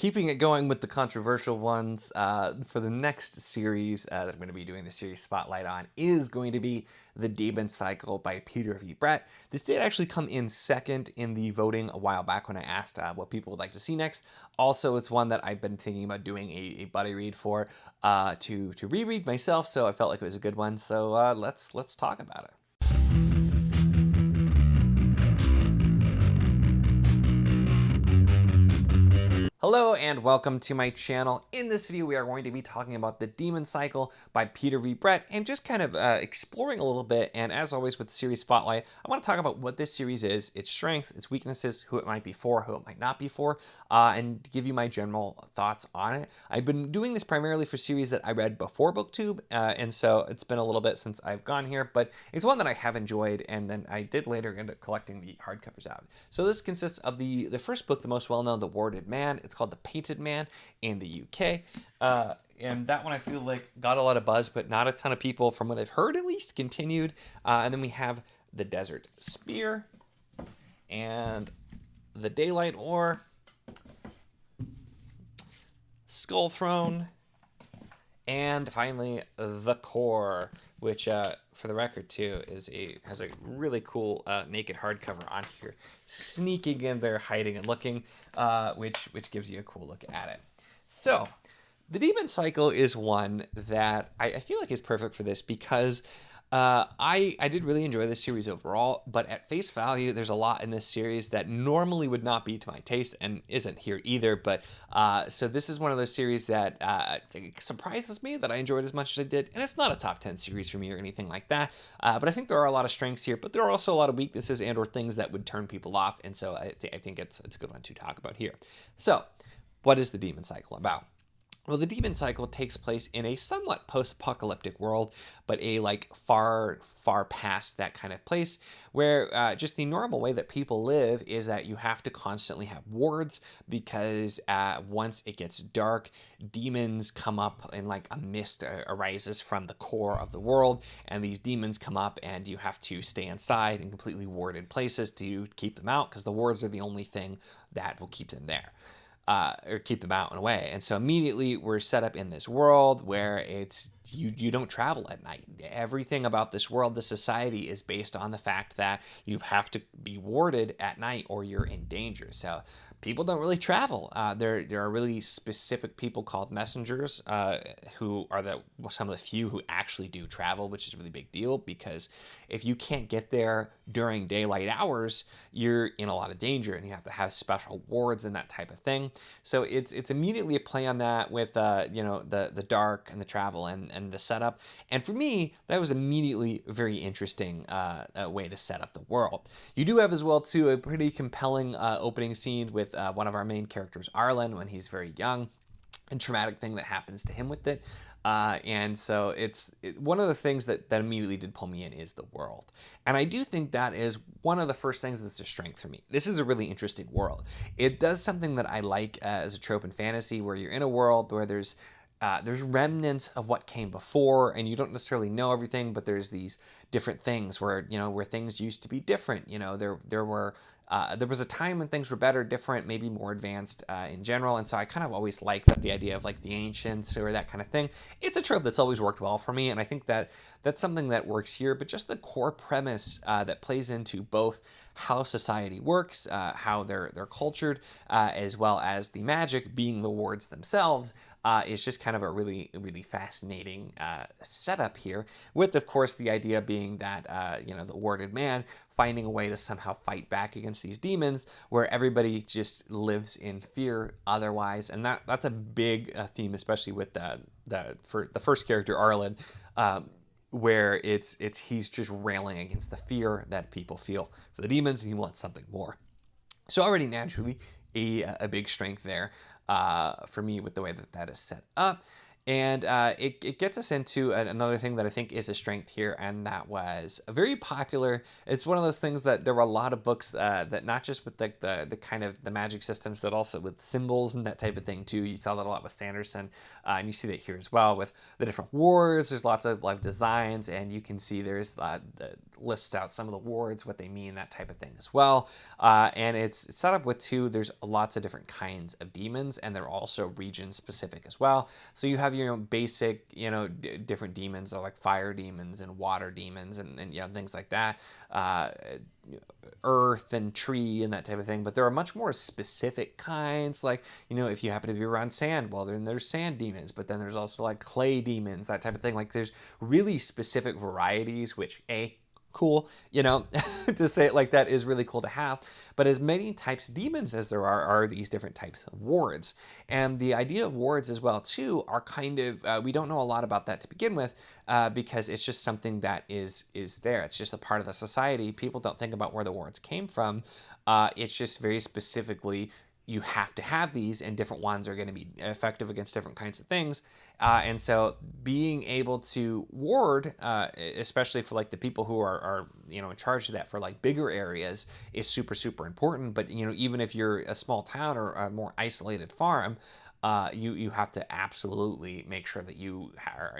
keeping it going with the controversial ones, for the next series that I'm going to be doing the series spotlight on is going to be The Demon Cycle by Peter V. Brett. This did actually come in second in the voting a while back when I asked what people would like to see next. Also, it's one that I've been thinking about doing a buddy read for to reread myself, so I felt like it was a good one. So let's talk about it. Hello and welcome to my channel. In this video, we are going to be talking about The Demon Cycle by Peter V. Brett and just kind of exploring a little bit. And as always with the series Spotlight, I want to talk about what this series is, its strengths, its weaknesses, who it might be for, who it might not be for, and give you my general thoughts on it. I've been doing this primarily for series that I read before BookTube, and so it's been a little bit since I've gone here, but it's one that I have enjoyed, and then I did later end up collecting the hardcovers out. So this consists of the first book, the most well-known, The Warded Man. It's called The Painted Man in the UK. And that one I feel like got a lot of buzz, but not a ton of people, from what I've heard at least, continued. And then we have The Desert Spear and The Daylight Ore, Skull Throne, and finally The Core, which for the record too has a really cool naked hardcover on here, sneaking in there, hiding and looking, which gives you a cool look at it. So The Demon Cycle is one that I feel like is perfect for this because I did really enjoy this series overall, but at face value, there's a lot in this series that normally would not be to my taste and isn't here either. But so this is one of those series that surprises me that I enjoyed as much as I did. And it's not a top 10 series for me or anything like that. But I think there are a lot of strengths here, but there are also a lot of weaknesses and or things that would turn people off. And so I think it's a good one to talk about here. So what is The Demon Cycle about? Well, The Demon Cycle takes place in a somewhat post-apocalyptic world, but a far, far past that kind of place where just the normal way that people live is that you have to constantly have wards because once it gets dark, demons come up and like a mist arises from the core of the world, and these demons come up and you have to stay inside in completely warded places to keep them out because the wards are the only thing that will keep them there. Or keep them out and away. And so immediately we're set up in this world where it's you don't travel at night. Everything about this world, the society, is based on the fact that you have to be warded at night or you're in danger. So people don't really travel. There are really specific people called messengers who are some of the few who actually do travel, which is a really big deal because if you can't get there during daylight hours, you're in a lot of danger and you have to have special wards and that type of thing. So it's immediately a play on that with the dark and the travel and the setup. And for me, that was immediately a very interesting way to set up the world. You do have as well too a pretty compelling opening scene with one of our main characters, Arlen, when he's very young, and traumatic thing that happens to him with it. And so one of the things that immediately did pull me in is the world. And I do think that is one of the first things that's a strength for me. This is a really interesting world. It does something that I like as a trope in fantasy, where you're in a world where there's remnants of what came before, and you don't necessarily know everything, but there's these different things where things used to be different. There was a time when things were better, different, maybe more advanced in general. And so I kind of always liked that, the idea of like the ancients or that kind of thing. It's a trope that's always worked well for me. And I think that that's something that works here, but just the core premise that plays into both how society works, how they're cultured, as well as the magic being the wards themselves, is just kind of a really, really fascinating setup here, with, of course, the idea being that, the warded man finding a way to somehow fight back against these demons where everybody just lives in fear otherwise. And that's a big theme, especially with for the first character, Arlen, where he's just railing against the fear that people feel for the demons, and he wants something more. So already naturally a big strength there for me with the way that is set up. And it gets us into another thing that I think is a strength here, and that was very popular. It's one of those things that there were a lot of books that not just with like the kind of the magic systems, but also with symbols and that type of thing too. You saw that a lot with Sanderson, and you see that here as well with the different wards. There's lots of like designs, and you can see there's the lists out some of the wards, what they mean, that type of thing as well. And it's set up with there's lots of different kinds of demons, and they're also region specific as well. So you have your basic, different demons, like fire demons and water demons and things like that. Earth and tree and that type of thing, but there are much more specific kinds, like if you happen to be around sand, well, then there's sand demons, but then there's also like clay demons, that type of thing. Like there's really specific varieties, which cool, to say it like that is really cool to have. But as many types of demons as there are these different types of wards. And the idea of wards as well too are kind of, we don't know a lot about that to begin with, because it's just something that is there. It's just a part of the society. People don't think about where the wards came from. It's just very specifically, you have to have these, and different ones are going to be effective against different kinds of things. And so being able to ward, especially for like the people who are in charge of that for like bigger areas, is super, super important. But, even if you're a small town or a more isolated farm, you have to absolutely make sure that you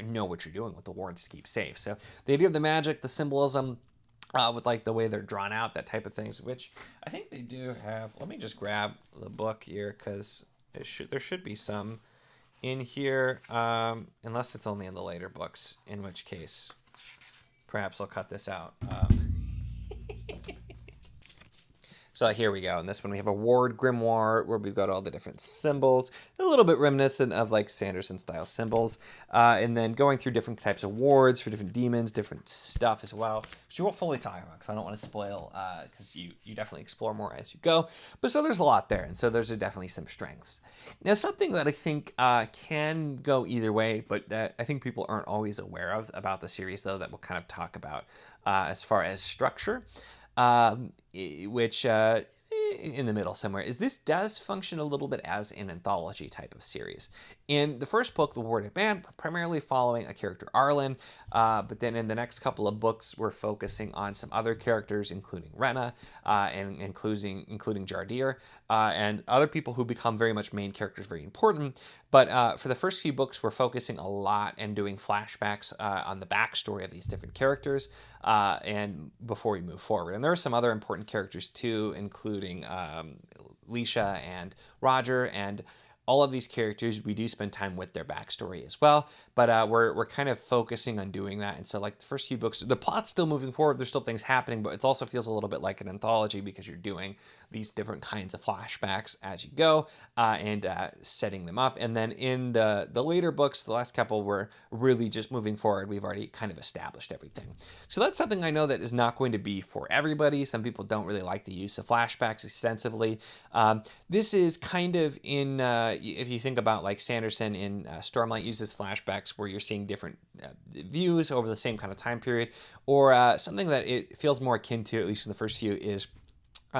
know what you're doing with the wards to keep safe. So the idea of the magic, the symbolism, with like the way they're drawn out, that type of things, which I think they do have. Let me just grab the book here, because there should be some in here, unless it's only in the later books, in which case perhaps I'll cut this out. So here we go. In this one, we have a ward grimoire where we've got all the different symbols, a little bit reminiscent of like Sanderson style symbols. And then going through different types of wards for different demons, different stuff as well, which we won't fully talk about because I don't want to spoil, because you definitely explore more as you go. But so there's a lot there. And so there's definitely some strengths. Now, something that I think can go either way, but that I think people aren't always aware of about the series, though, that we'll kind of talk about as far as structure. Which in the middle somewhere, is this does function a little bit as an anthology type of series. In the first book, The Warded Man, we're primarily following a character, Arlen, but then in the next couple of books, we're focusing on some other characters, including Rena, and including Jardir, and other people who become very much main characters, very important. But for the first few books, we're focusing a lot and doing flashbacks on the backstory of these different characters, and before we move forward. And there are some other important characters too, including Leisha and Roger, and all of these characters, we do spend time with their backstory as well, but we're kind of focusing on doing that. And so like the first few books, the plot's still moving forward, there's still things happening, but it also feels a little bit like an anthology because you're doing these different kinds of flashbacks as you go, and setting them up. And then in the later books, the last couple, were really just moving forward. We've already kind of established everything. So that's something I know that is not going to be for everybody. Some people don't really like the use of flashbacks extensively. This is kind of in, if you think about like Sanderson in Stormlight uses flashbacks where you're seeing different views over the same kind of time period, or something that it feels more akin to, at least in the first few, is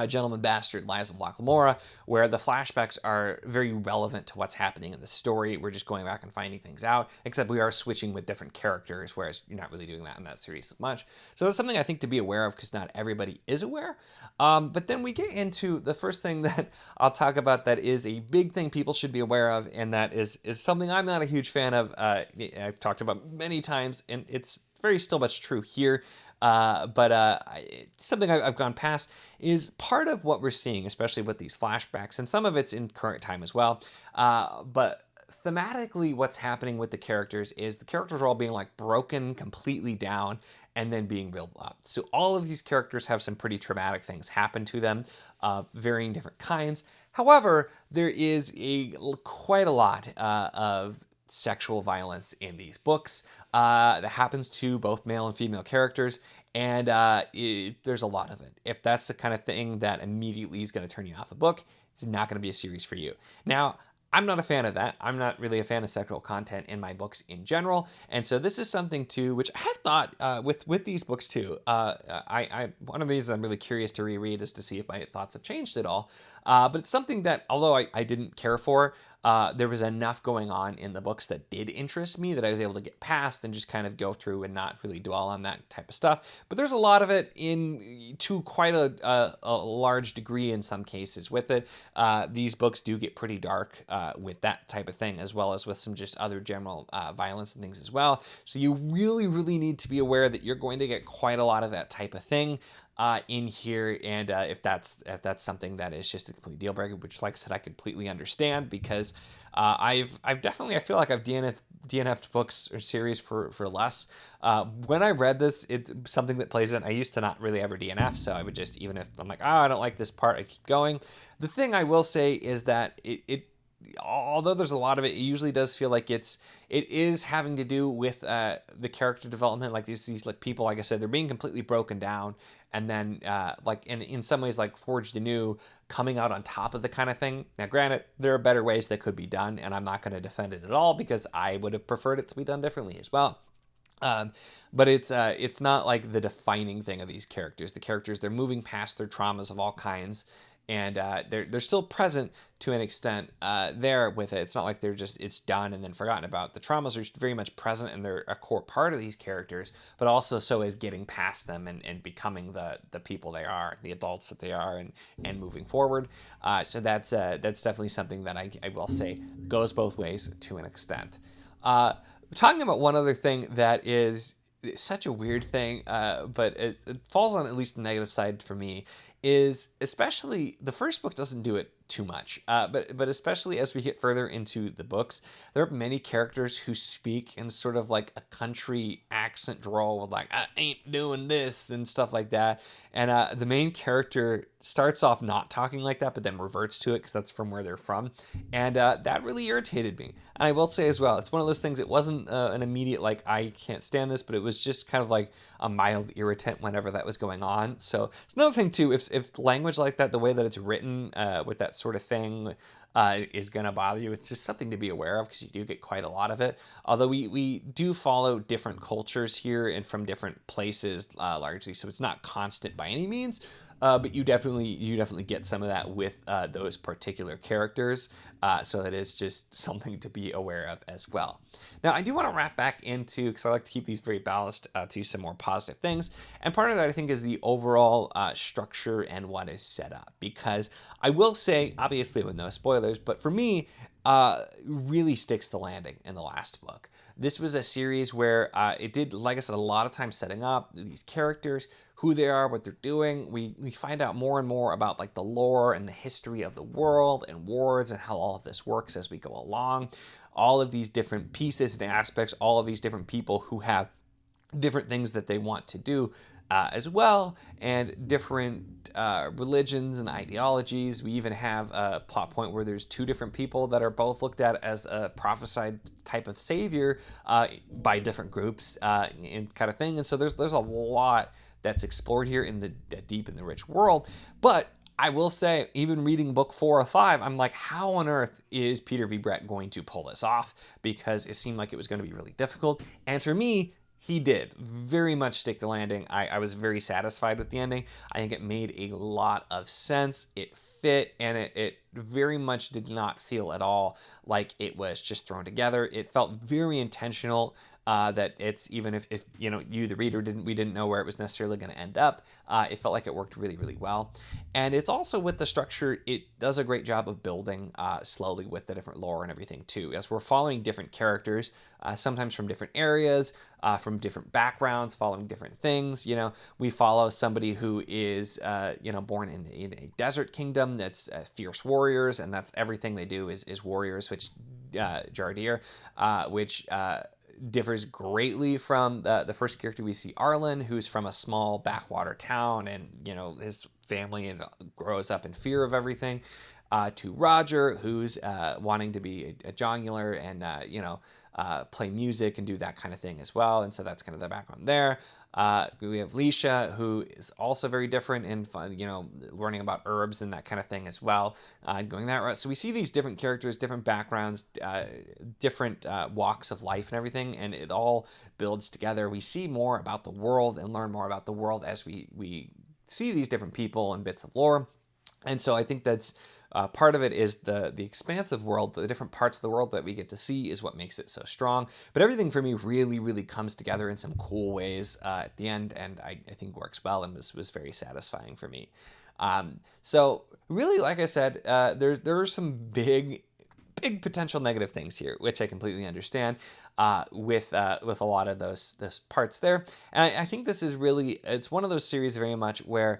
Gentleman Bastard, Lies of Locke Lamora, where the flashbacks are very relevant to what's happening in the story. We're just going back and finding things out, except we are switching with different characters, whereas you're not really doing that in that series as much. So that's something I think to be aware of, because not everybody is aware. But then we get into the first thing that I'll talk about that is a big thing people should be aware of, and that is something I'm not a huge fan of. I've talked about many times, and it's very still much true here. But something I've gone past is part of what we're seeing, especially with these flashbacks, and some of it's in current time as well. But thematically, what's happening with the characters is the characters are all being like broken completely down and then being built up. So all of these characters have some pretty traumatic things happen to them, varying different kinds. However, there is quite a lot of sexual violence in these books that happens to both male and female characters, and there's a lot of it. If that's the kind of thing that immediately is going to turn you off a book, it's not going to be a series for you. Now, I'm not a fan of that. I'm not really a fan of sexual content in my books in general, and so this is something too, which I have thought with these books too. One of these I'm really curious to reread is to see if my thoughts have changed at all. But it's something that, although I didn't care for, there was enough going on in the books that did interest me that I was able to get past and just kind of go through and not really dwell on that type of stuff. But there's a lot of it to quite a large degree in some cases with it. These books do get pretty dark with that type of thing, as well as with some just other general violence and things as well. So you really, really need to be aware that you're going to get quite a lot of that type of thing in here, and if that's something that is just a complete deal breaker, which, like I said, I completely understand, because I've definitely, I feel like I've DNF'd books or series for less. When I read this, it's something that plays in. I used to not really ever DNF, so I would just, even if I'm like, oh, I don't like this part, I keep going. The thing I will say is that although there's a lot of it, it usually does feel like it is having to do with the character development. Like these like people, like I said, they're being completely broken down, and then like in some ways like forged anew, coming out on top of the kind of thing. Now, granted, there are better ways that could be done, and I'm not going to defend it at all, because I would have preferred it to be done differently as well. But it's not like the defining thing of these characters. The characters, they're moving past their traumas of all kinds, and they're still present to an extent there with it. It's not like it's done and then forgotten about. The traumas are very much present, and they're a core part of these characters, but also so is getting past them and becoming the people they are, the adults that they are, and moving forward. So that's definitely something that I will say goes both ways to an extent. Talking about one other thing that is such a weird thing, but it falls on at least the negative side for me, is especially the first book doesn't do it too much, but especially as we get further into the books, there are many characters who speak in sort of like a country accent drawl with like, I ain't doing this and stuff like that. And the main character starts off not talking like that, but then reverts to it because that's from where they're from. And that really irritated me. And I will say as well, it's one of those things, it wasn't an immediate like, I can't stand this, but it was just kind of like a mild irritant whenever that was going on. So it's another thing too, if language like that, the way that it's written with that sort of thing is going to bother you, it's just something to be aware of, because you do get quite a lot of it. Although we do follow different cultures here and from different places largely, so it's not constant by any means. But you definitely get some of that with those particular characters, so that is just something to be aware of as well. Now, I do want to wrap back into, because I like to keep these very balanced, to some more positive things, and part of that I think is the overall structure and what is set up. Because I will say, obviously with no spoilers, but for me, really sticks the landing in the last book. This was a series where it did, like I said, a lot of time setting up these characters, who they are, what they're doing. We find out more and more about like the lore and the history of the world and wars and how all of this works as we go along. All of these different pieces and aspects, all of these different people who have different things that they want to do as well, and different religions and ideologies. We even have a plot point where there's two different people that are both looked at as a prophesied type of savior by different groups and kind of thing. And so there's a lot that's explored here in the deep and the rich world. But I will say, even reading book 4 or 5, I'm like, how on earth is Peter V. Brett going to pull this off? Because it seemed like it was going to be really difficult. And for me, he did very much stick the landing. I was very satisfied with the ending. I think it made a lot of sense. It fit, and it very much did not feel at all like it was just thrown together. It felt very intentional. That it's, even if you know, you the reader didn't know where it was necessarily going to end up, it felt like it worked really, really well. And it's also, with the structure, it does a great job of building slowly with the different lore and everything too, as we're following different characters, sometimes from different areas, from different backgrounds, following different things. You know, we follow somebody who is born in a desert kingdom that's fierce warriors, and that's everything they do is warriors, which Jardir, which differs greatly from the first character we see, Arlen, who's from a small backwater town, and his family and grows up in fear of everything, to Roger, who's wanting to be a jongular and play music and do that kind of thing as well. And so that's kind of the background there. We have Leisha, who is also very different in learning about herbs and that kind of thing as well, going that route. So we see these different characters, different backgrounds, different walks of life and everything, and it all builds together. We see more about the world and learn more about the world as we see these different people and bits of lore. And so I think that's part of it is the expansive world, the different parts of the world that we get to see is what makes it so strong. But everything for me really, really comes together in some cool ways at the end, and I think works well and was very satisfying for me. So really, like I said, there are some big potential negative things here, which I completely understand with a lot of those parts there. And I think this is really, it's one of those series very much where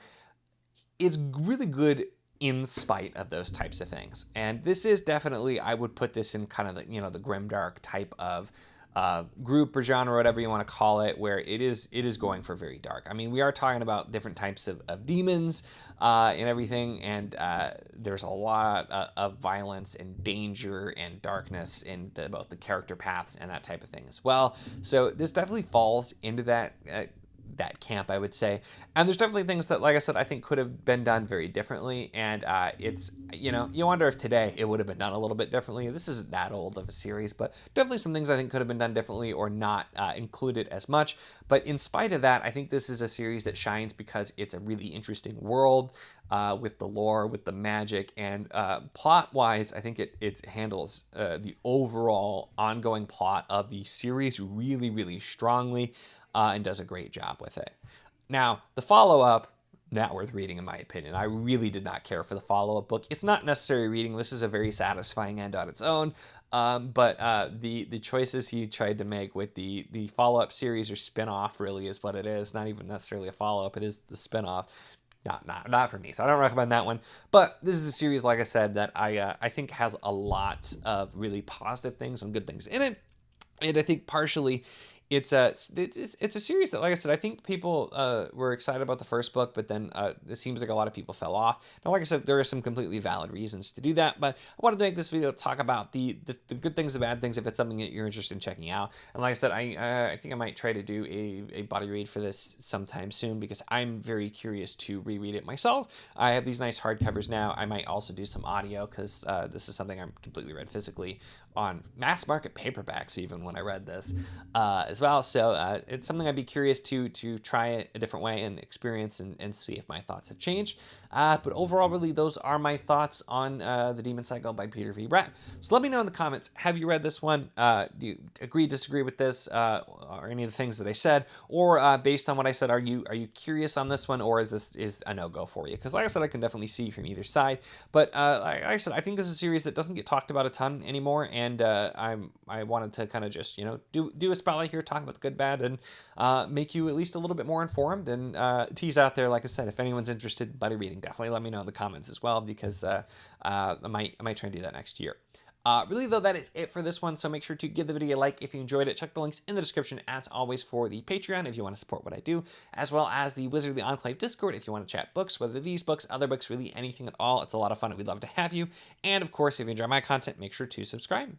it's really good in spite of those types of things. And this is definitely, I would put this in kind of the, the grimdark type of group or genre, whatever you want to call it, where it is going for very dark. I mean, we are talking about different types of demons and everything, and there's a lot of violence and danger and darkness in both the character paths and that type of thing as well. So this definitely falls into that camp, I would say. And there's definitely things that, like I said, I think could have been done very differently. And it's, you wonder if today it would have been done a little bit differently. This isn't that old of a series, but definitely some things I think could have been done differently or not included as much. But in spite of that, I think this is a series that shines because it's a really interesting world with the lore, with the magic, and plot-wise, I think it handles the overall ongoing plot of the series really, really strongly. And does a great job with it. Now, the follow-up, not worth reading in my opinion. I really did not care for the follow-up book. It's not necessary reading. This is a very satisfying end on its own. But the choices he tried to make with the follow-up series or spin-off really is what it is. Not even necessarily a follow-up. It is the spin-off. Not for me. So I don't recommend that one. But this is a series, like I said, that I think has a lot of really positive things and good things in it. And I think partially it's a series that, like I said, I think people were excited about the first book, but then it seems like a lot of people fell off. Now, like I said, there are some completely valid reasons to do that, but I wanted to make this video to talk about the good things, the bad things, if it's something that you're interested in checking out. And like I said, I think I might try to do a body read for this sometime soon because I'm very curious to reread it myself. I have these nice hardcovers now. I might also do some audio because this is something I'm completely read physically on mass market paperbacks even when I read this as well. So it's something I'd be curious to try it a different way and experience and see if my thoughts have changed. But overall, really, those are my thoughts on The Demon Cycle by Peter V. Brett. So let me know in the comments, have you read this one? Do you agree, disagree with this or any of the things that I said? Or based on what I said, are you curious on this one, or is this a no-go for you? Because like I said, I can definitely see from either side. But like I said, I think this is a series that doesn't get talked about a ton anymore, and I wanted to kind of just, do a spotlight here, talk about the good, bad, and make you at least a little bit more informed and tease out there, like I said, if anyone's interested in buddy reading, definitely let me know in the comments as well, because I might try and do that next year. Really, though, that is it for this one, so make sure to give the video a like if you enjoyed it. Check the links in the description, as always, for the Patreon if you want to support what I do, as well as the Wizardly Enclave Discord if you want to chat books, whether these books, other books, really anything at all. It's a lot of fun, and we'd love to have you. And, of course, if you enjoy my content, make sure to subscribe.